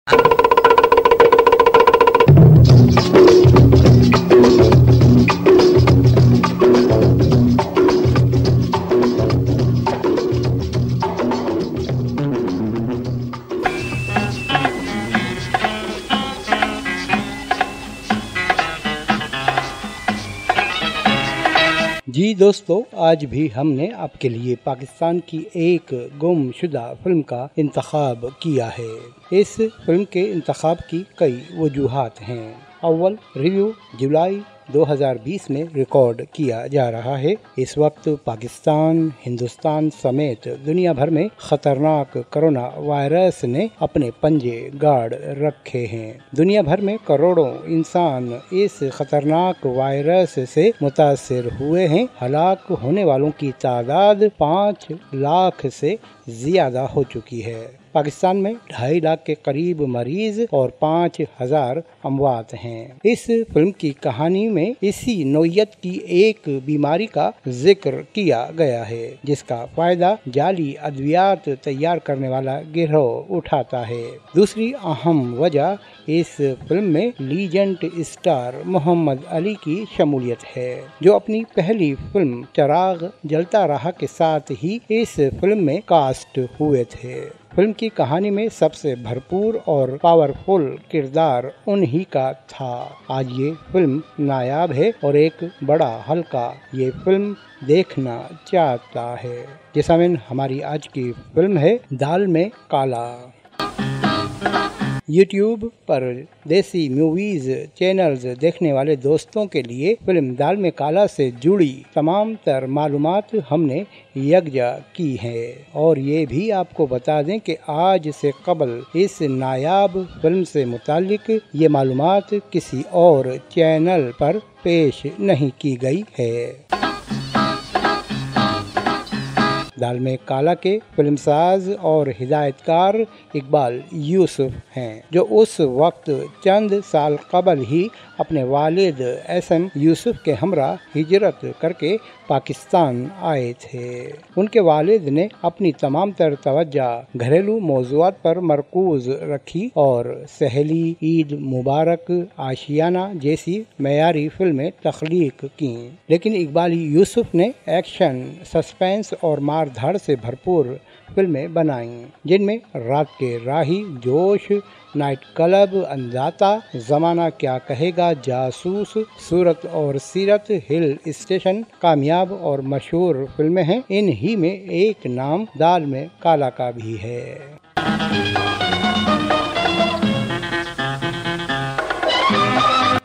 جی دوستو، آج بھی ہم نے آپ کے لیے پاکستان کی ایک گمشدہ فلم کا انتخاب کیا ہے۔ اس فلم کے انتخاب کی کئی وجوہات ہیں۔ اول، ریویو جولائی 2020 میں ریکارڈ کیا جا رہا ہے۔ اس وقت پاکستان، ہندوستان سمیت دنیا بھر میں خطرناک کرونا وائرس نے اپنے پنجے گاڑ رکھے ہیں۔ دنیا بھر میں کروڑوں انسان اس خطرناک وائرس سے متاثر ہوئے ہیں۔ ہلاک ہونے والوں کی تعداد 5 لاکھ سے زیادہ ہو چکی ہے۔ پاکستان میں 2.5 لاکھ کے قریب مریض اور 5,000 اموات ہیں۔ اس فلم کی کہانی میں اسی نوعیت کی ایک بیماری کا ذکر کیا گیا ہے جس کا فائدہ جعلی ادویات تیار کرنے والا گروہ اٹھاتا ہے۔ دوسری اہم وجہ اس فلم میں لیجنڈ اسٹار محمد علی کی شمولیت ہے، جو اپنی پہلی فلم چراغ جلتا رہا کے ساتھ ہی اس فلم میں کاسٹ ہوئے تھے۔ فلم کی کہانی میں سب سے بھرپور اور پاورفل کردار انہی کا تھا۔ آج یہ فلم نایاب ہے اور ایک بڑا حلقہ یہ فلم دیکھنا چاہتا ہے۔ جی سامعین، ہماری آج کی فلم ہے دال میں کالا۔ یوٹیوب پر دیسی موویز چینلز دیکھنے والے دوستوں کے لیے فلم دال میں کالا سے جڑی تمام تر معلومات ہم نے یکجا کی ہے، اور یہ بھی آپ کو بتا دیں کہ آج سے قبل اس نایاب فلم سے متعلق یہ معلومات کسی اور چینل پر پیش نہیں کی گئی ہے۔ دال میں کالا کے فلم ساز اور ہدایت کار اقبال یوسف ہیں، جو اس وقت چند سال قبل ہی اپنے والد ایس ایم یوسف کے ہمراہ ہجرت کر کے پاکستان آئے تھے۔ ان کے والد نے اپنی تمام تر توجہ گھریلو موضوعات پر مرکوز رکھی اور سہیلی، عید مبارک، آشیانہ جیسی معیاری فلمیں تخلیق کیں، لیکن اقبال یوسف نے ایکشن، سسپینس اور مار دھاڑ سے بھرپور فلمیں بنائیں، جن میں رات کے راہی، جوش، نائٹ کلب، اندھاتا، زمانہ کیا کہے گا، جاسوس، صورت اور سیرت، ہل اسٹیشن کامیاب اور مشہور فلمیں ہیں۔ انہی میں ایک نام دال میں کالا کا بھی ہے۔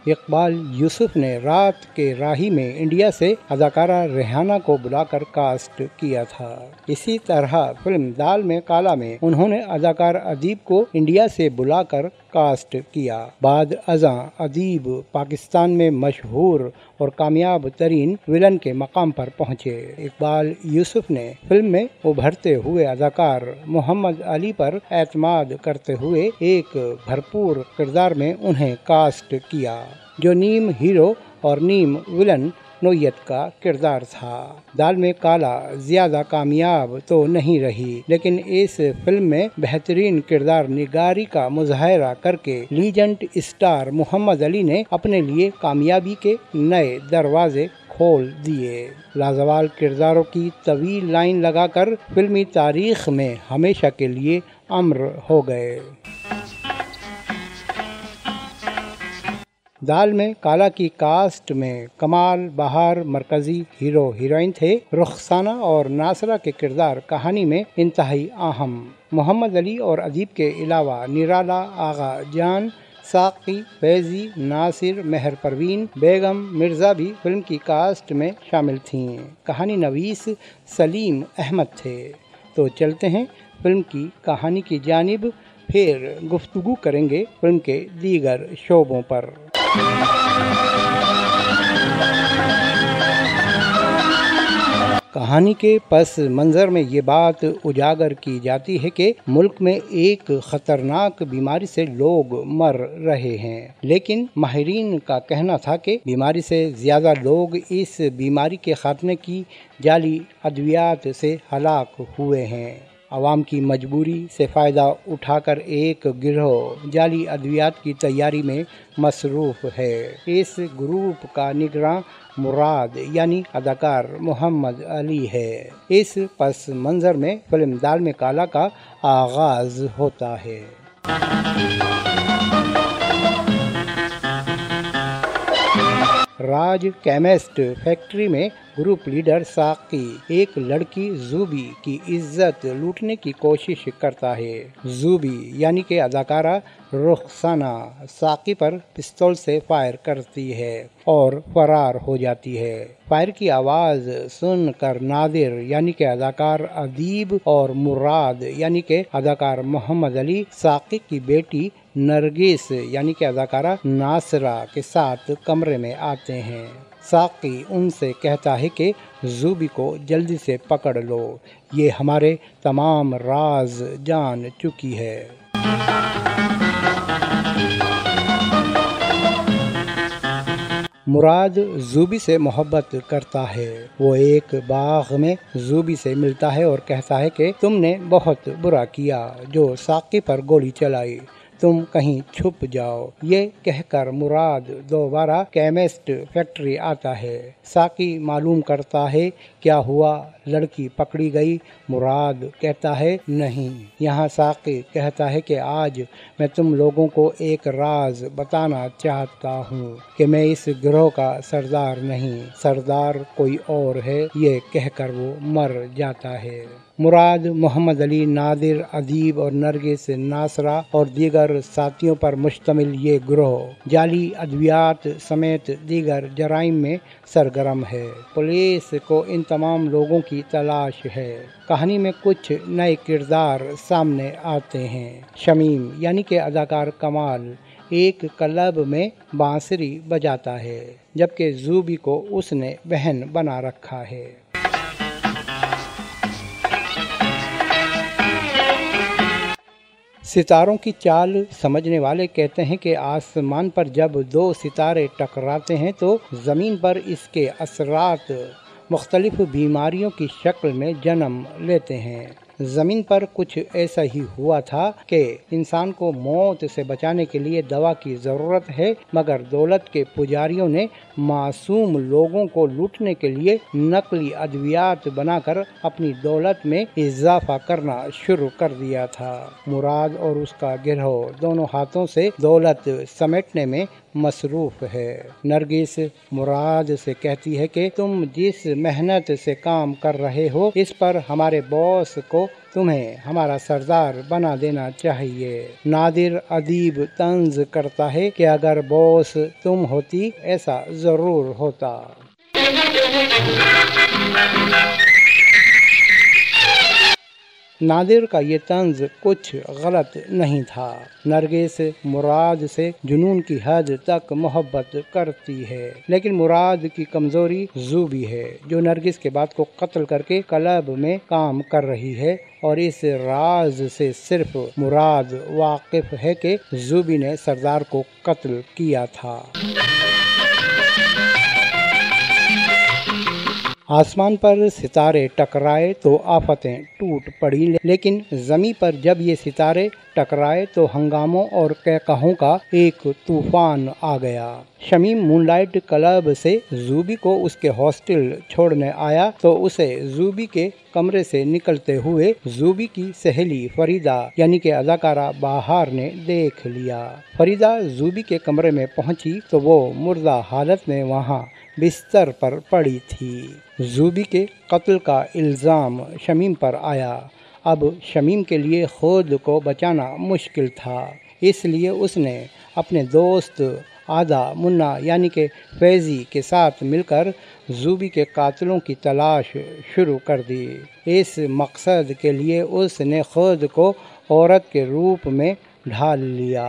اقبال یوسف نے رات کے راہی میں انڈیا سے اداکارہ ریحانہ کو بلا کر کاسٹ کیا تھا۔ اسی طرح فلم دال میں کالا میں انہوں نے اداکار ادیب کو انڈیا سے بلا کر کاسٹ کیا۔ بعد ازاں ادیب پاکستان میں مشہور اور کامیاب ترین ویلن کے مقام پر پہنچے۔ اقبال یوسف نے فلم میں ابھرتے ہوئے اداکار محمد علی پر اعتماد کرتے ہوئے ایک بھرپور کردار میں انہیں کاسٹ کیا، جو نیم ہیرو اور نیم ویلن نوعیت کا کردار تھا۔ دال میں کالا زیادہ کامیاب تو نہیں رہی، لیکن اس فلم میں بہترین کردار نگاری کا مظاہرہ کر کے لیجنڈ اسٹار محمد علی نے اپنے لیے کامیابی کے نئے دروازے کھول دیے۔ لازوال کرداروں کی طویل لائن لگا کر فلمی تاریخ میں ہمیشہ کے لیے امر ہو گئے۔ دال میں کالا کی کاسٹ میں کمال بہار مرکزی ہیرو ہیروئن تھے۔ رخسانہ اور ناصرہ کے کردار کہانی میں انتہائی اہم۔ محمد علی اور ادیب کے علاوہ نرالا، آغا جان، ساقی، فیضی، ناصر، مہر پروین، بیگم، مرزا بھی فلم کی کاسٹ میں شامل تھیں۔ کہانی نویس سلیم احمد تھے۔ تو چلتے ہیں فلم کی کہانی کی جانب، پھر گفتگو کریں گے فلم کے دیگر شعبوں پر۔ کہانی کے پس منظر میں یہ بات اجاگر کی جاتی ہے کہ ملک میں ایک خطرناک بیماری سے لوگ مر رہے ہیں، لیکن ماہرین کا کہنا تھا کہ بیماری سے زیادہ لوگ اس بیماری کے خاتمے کی جعلی ادویات سے ہلاک ہوئے ہیں۔ عوام کی مجبوری سے فائدہ اٹھا کر ایک گروہ جعلی ادویات کی تیاری میں مصروف ہے۔ اس گروپ کا نگراں مراد یعنی اداکار محمد علی ہے۔ اس پس منظر میں فلم دال میں کالا کا آغاز ہوتا ہے۔ راج کیمسٹ فیکٹری میں گروپ لیڈر ساقی ایک لڑکی زوبی کی عزت لوٹنے کی کوشش کرتا ہے۔ زوبی یعنی کہ اداکارہ رخسانہ ساقی پر پستول سے فائر کرتی ہے اور فرار ہو جاتی ہے۔ فائر کی آواز سن کر نادر یعنی کہ اداکار ادیب اور مراد یعنی کہ اداکار محمد علی ساقی کی بیٹی نرگس یعنی کہ اداکارہ ناصرہ کے ساتھ کمرے میں آتے ہیں۔ ساقی ان سے کہتا ہے کہ زوبی کو جلدی سے پکڑ لو، یہ ہمارے تمام راز جان چکی ہے۔ مراد زوبی سے محبت کرتا ہے۔ وہ ایک باغ میں زوبی سے ملتا ہے اور کہتا ہے کہ تم نے بہت برا کیا جو ساقی پر گولی چلائی، تم کہیں چھپ جاؤ۔ یہ کہہ کر مراد دوبارہ کیمسٹ فیکٹری آتا ہے۔ ساقی معلوم کرتا ہے کیا ہوا، لڑکی پکڑی گئی؟ مراد کہتا ہے نہیں۔ یہاں ساقی کہتا ہے کہ آج میں تم لوگوں کو ایک راز بتانا چاہتا ہوں کہ میں اس گروہ کا سردار نہیں، سردار کوئی اور ہے۔ یہ کہہ کر وہ مر جاتا ہے۔ مراد محمد علی، نادر، ادیب اور نرگس ناصرہ اور دیگر ساتھیوں پر مشتمل یہ گروہ جعلی ادویات سمیت دیگر جرائم میں سرگرم ہے۔ پولیس کو ان تمام لوگوں کی تلاش ہے۔ کہانی میں کچھ نئے کردار سامنے آتے ہیں۔ شمیم یعنی کہ اداکار کمال ایک کلب میں بانسری بجاتا ہے، جبکہ زوبی کو اس نے بہن بنا رکھا ہے۔ ستاروں کی چال سمجھنے والے کہتے ہیں کہ آسمان پر جب دو ستارے ٹکراتے ہیں تو زمین پر اس کے اثرات مختلف بیماریوں کی شکل میں جنم لیتے ہیں۔ زمین پر کچھ ایسا ہی ہوا تھا کہ انسان کو موت سے بچانے کے لیے دوا کی ضرورت ہے، مگر دولت کے پجاریوں نے معصوم لوگوں کو لوٹنے کے لیے نقلی ادویات بنا کر اپنی دولت میں اضافہ کرنا شروع کر دیا تھا۔ مراد اور اس کا گروہ دونوں ہاتھوں سے دولت سمیٹنے میں مصروف ہے۔ نرگس مراد سے کہتی ہے کہ تم جس محنت سے کام کر رہے ہو اس پر ہمارے باس کو تمہیں ہمارا سردار بنا دینا چاہیے۔ نادر ادیب طنز کرتا ہے کہ اگر باس تم ہوتی ایسا ضرور ہوتا۔ نادر کا یہ طنز کچھ غلط نہیں تھا۔ نرگس مراد سے جنون کی حد تک محبت کرتی ہے، لیکن مراد کی کمزوری زوبی ہے جو نرگس کے بات کو قتل کر کے کلب میں کام کر رہی ہے، اور اس راز سے صرف مراد واقف ہے کہ زوبی نے سردار کو قتل کیا تھا۔ آسمان پر ستارے ٹکرائے تو آفتیں ٹوٹ پڑی، لیکن زمیں پر جب یہ ستارے ٹکرائے تو ہنگاموں اور قہقہوں کا ایک طوفان آ گیا۔ شمیم مون لائٹ کلب سے زوبی کو اس کے ہاسٹل چھوڑنے آیا تو اسے زوبی کے کمرے سے نکلتے ہوئے زوبی کی سہیلی فریدہ یعنی کہ اداکارہ بہار نے دیکھ لیا۔ فریدہ زوبی کے کمرے میں پہنچی تو وہ مردہ حالت میں وہاں بستر پر پڑی تھی۔ زوبی کے قتل کا الزام شمیم پر آیا۔ اب شمیم کے لیے خود کو بچانا مشکل تھا، اس لیے اس نے اپنے دوست آدھا منا یعنی کہ فیضی کے ساتھ مل کر زوبی کے قاتلوں کی تلاش شروع کر دی۔ اس مقصد کے لیے اس نے خود کو عورت کے روپ میں ڈھال لیا۔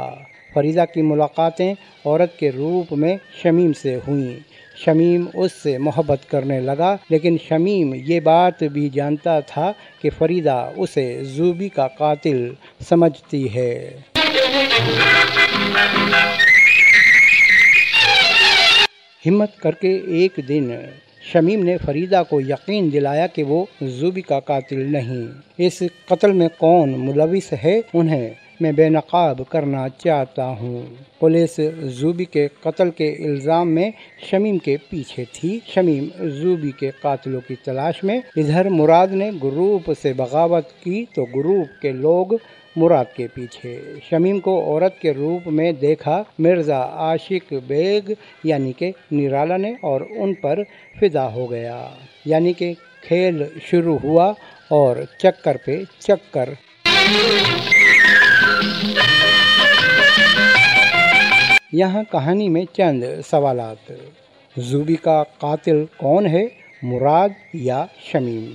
فریدہ کی ملاقاتیں عورت کے روپ میں شمیم سے ہوئیں۔ شمیم اس سے محبت کرنے لگا، لیکن شمیم یہ بات بھی جانتا تھا کہ فریدہ اسے زوبی کا قاتل سمجھتی ہے۔ ہمت کر کے ایک دن شمیم نے فریدہ کو یقین دلایا کہ وہ زوبی کا قاتل نہیں۔ اس قتل میں کون ملوث ہے انہیں میں بے نقاب کرنا چاہتا ہوں۔ پولیس زوبی کے قتل کے الزام میں شمیم کے پیچھے تھی۔ شمیم زوبی کے قاتلوں کی تلاش میں۔ ادھر مراد نے گروپ سے بغاوت کی تو گروپ کے لوگ مراد کے پیچھے۔ شمیم کو عورت کے روپ میں دیکھا مرزا عاشق بیگ یعنی کہ نرالا نے اور ان پر فدا ہو گیا، یعنی کہ کھیل شروع ہوا اور چکر پہ چکر۔ یہاں کہانی میں چند سوالات۔ زوبی کا قاتل کون ہے، مراد یا شمیم؟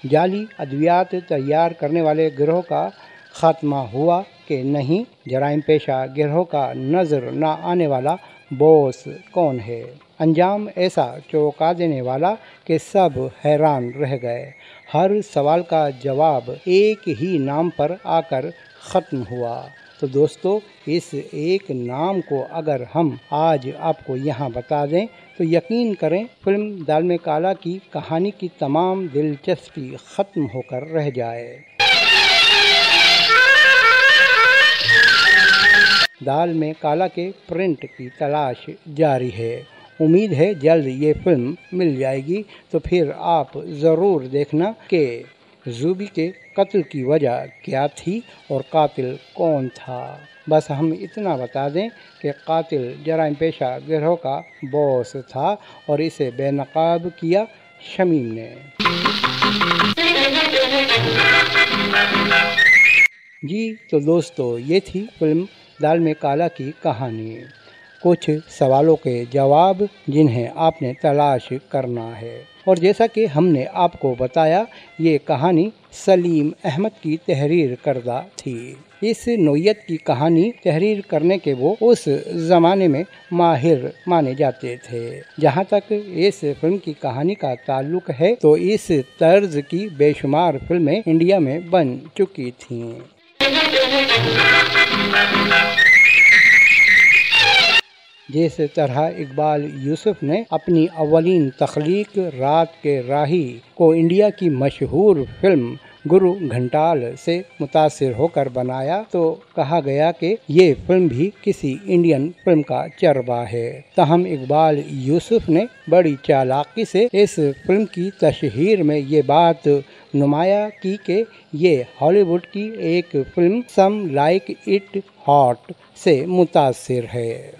جعلی ادویات تیار کرنے والے گروہ کا خاتمہ ہوا کہ نہیں؟ جرائم پیشہ گروہ کا نظر نہ آنے والا باس کون ہے؟ انجام ایسا چونکا دینے والا کہ سب حیران رہ گئے۔ ہر سوال کا جواب ایک ہی نام پر آ کر ختم ہوا۔ تو دوستو، اس ایک نام کو اگر ہم آج آپ کو یہاں بتا دیں تو یقین کریں فلم دال میں کالا کی کہانی کی تمام دلچسپی ختم ہو کر رہ جائے۔ دال میں کالا کے پرنٹ کی تلاش جاری ہے۔ امید ہے جلد یہ فلم مل جائے گی، تو پھر آپ ضرور دیکھنا کہ زوبی کے قتل کی وجہ کیا تھی اور قاتل کون تھا۔ بس ہم اتنا بتا دیں کہ قاتل جرائم پیشہ گروہ کا باس تھا اور اسے بے نقاب کیا شمیم نے۔ جی تو دوستو، یہ تھی فلم دال میں کالا کی کہانی۔ کچھ سوالوں کے جواب جنہیں آپ نے تلاش کرنا ہے، اور جیسا کہ ہم نے آپ کو بتایا یہ کہانی سلیم احمد کی تحریر کردہ تھی۔ اس نوعیت کی کہانی تحریر کرنے کے وہ اس زمانے میں ماہر مانے جاتے تھے۔ جہاں تک اس فلم کی کہانی کا تعلق ہے تو اس طرز کی بے شمار فلمیں انڈیا میں بن چکی تھیں۔ جس طرح اقبال یوسف نے اپنی اولین تخلیق رات کے راہی کو انڈیا کی مشہور فلم گرو گھنٹال سے متاثر ہو کر بنایا، تو کہا گیا کہ یہ فلم بھی کسی انڈین فلم کا چربا ہے۔ تاہم اقبال یوسف نے بڑی چالاکی سے اس فلم کی تشہیر میں یہ بات نمایاں کی کہ یہ ہالی ووڈ کی ایک film some like it hot سے متاثر ہے۔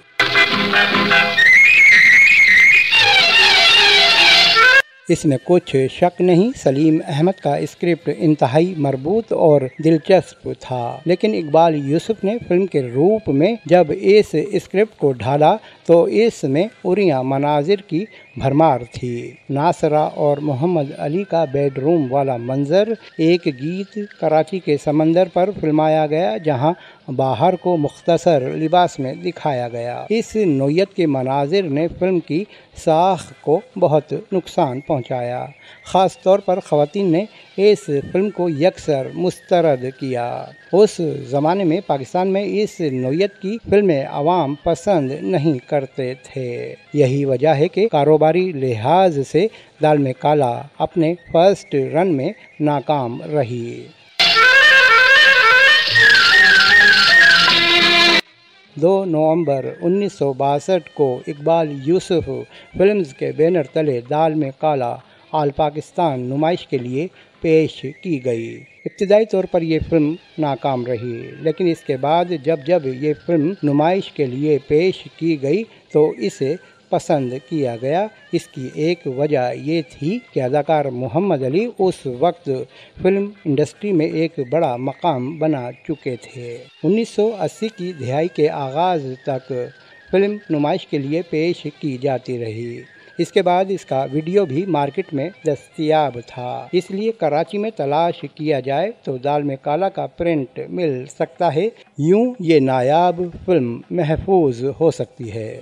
اس میں کچھ شک نہیں، سلیم احمد کا اسکرپٹ انتہائی مربوط اور دلچسپ تھا، لیکن اقبال یوسف نے فلم کے روپ میں جب اس اسکرپٹ کو ڈھالا تو اس میں اریاں مناظر کی بھرمار تھی۔ ناصرہ اور محمد علی کا بیڈ روم والا منظر، ایک گیت کراچی کے سمندر پر فلمایا گیا جہاں باہر کو مختصر لباس میں دکھایا گیا۔ اس نوعیت کے مناظر نے فلم کی ساخت کو بہت نقصان پہنچایا۔ خاص طور پر خواتین نے اس فلم کو یکسر مسترد کیا۔ اس زمانے میں پاکستان میں اس نوعیت کی فلمیں عوام پسند نہیں کرتے تھے۔ یہی وجہ ہے کہ کاروباری لحاظ سے دال میں کالا اپنے فرسٹ رن میں ناکام رہی۔ 2 نومبر 1962 کو اقبال یوسف فلمز کے بینر تلے دال میں کالا آل پاکستان نمائش کے لیے پیش کی گئی۔ ابتدائی طور پر یہ فلم ناکام رہی، لیکن اس کے بعد جب یہ فلم نمائش کے لیے پیش کی گئی تو اسے پسند کیا گیا۔ اس کی ایک وجہ یہ تھی کہ اداکار محمد علی اس وقت فلم انڈسٹری میں ایک بڑا مقام بنا چکے تھے۔ 1980 کی دہائی کے آغاز تک فلم نمائش کے لیے پیش کی جاتی رہی۔ اس کے بعد اس کا ویڈیو بھی مارکیٹ میں دستیاب تھا، اس لیے کراچی میں تلاش کیا جائے تو دال میں کالا کا پرنٹ مل سکتا ہے، یوں یہ نایاب فلم محفوظ ہو سکتی ہے۔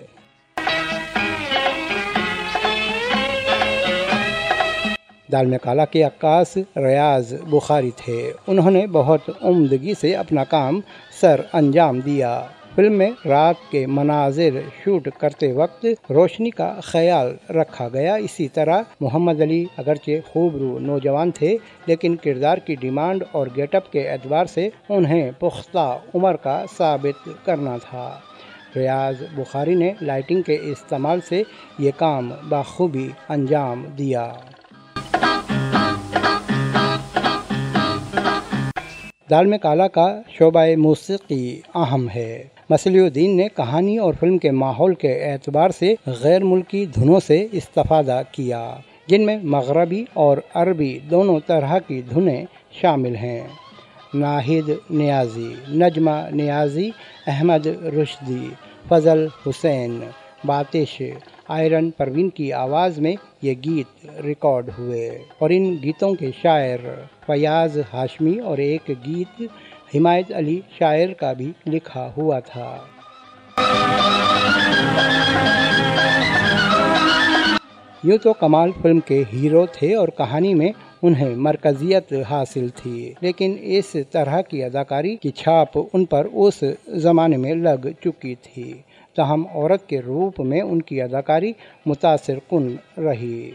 دال میں کالا کے عکاس ریاض بخاری تھے۔ انہوں نے بہت عمدگی سے اپنا کام سر انجام دیا۔ فلم میں رات کے مناظر شوٹ کرتے وقت روشنی کا خیال رکھا گیا۔ اسی طرح محمد علی اگرچہ خوبرو نوجوان تھے، لیکن کردار کی ڈیمانڈ اور گیٹ اپ کے اعتبار سے انہیں پختہ عمر کا ثابت کرنا تھا۔ ریاض بخاری نے لائٹنگ کے استعمال سے یہ کام بخوبی انجام دیا۔ دال میں کالا کا شعبہ موسیقی اہم ہے۔ مصلح الدین نے کہانی اور فلم کے ماحول کے اعتبار سے غیر ملکی دھنوں سے استفادہ کیا، جن میں مغربی اور عربی دونوں طرح کی دھنیں شامل ہیں۔ ناہید نیازی، نجمہ نیازی، احمد رشدی، فضل حسین، باتش، آئرن پروین کی آواز میں یہ گیت ریکارڈ ہوئے، اور ان گیتوں کے شاعر فیاض ہاشمی اور ایک گیت حمایت علی شاعر کا بھی لکھا ہوا تھا۔ یوں تو کمال فلم کے ہیرو تھے اور کہانی میں انہیں مرکزیت حاصل تھی، لیکن اس طرح کی اداکاری کی چھاپ ان پر اس زمانے میں لگ چکی تھی۔ تاہم عورت کے روپ میں ان کی اداکاری متاثر کن رہی۔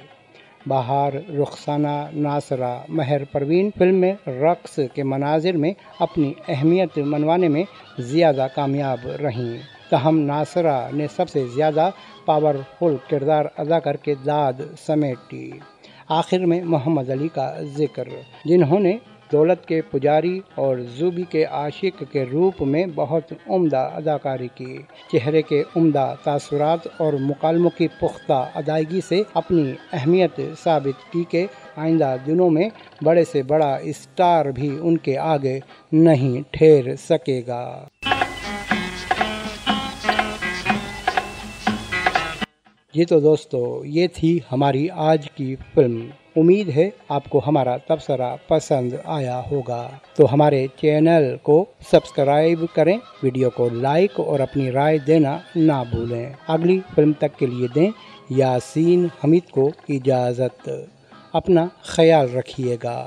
بہار، رخسانہ، ناصرہ، مہر پروین فلم میں رقص کے مناظر میں اپنی اہمیت منوانے میں زیادہ کامیاب رہیں، تاہم ناصرہ نے سب سے زیادہ پاورفل کردار ادا کر کے داد سمیٹی۔ آخر میں محمد علی کا ذکر، جنہوں نے دولت کے پجاری اور زوبی کے عاشق کے روپ میں بہت عمدہ اداکاری کی۔ چہرے کے عمدہ تاثرات اور مکالموں کی پختہ ادائیگی سے اپنی اہمیت ثابت کی کہ آئندہ دنوں میں بڑے سے بڑا اسٹار بھی ان کے آگے نہیں ٹھہر سکے گا۔ جی تو دوستو، یہ تھی ہماری آج کی فلم۔ امید ہے آپ کو ہمارا تبصرہ پسند آیا ہوگا، تو ہمارے چینل کو سبسکرائب کریں، ویڈیو کو لائک اور اپنی رائے دینا نہ بھولیں۔ اگلی فلم تک کے لیے دیں یاسین حمید کو اجازت۔ اپنا خیال رکھیے گا۔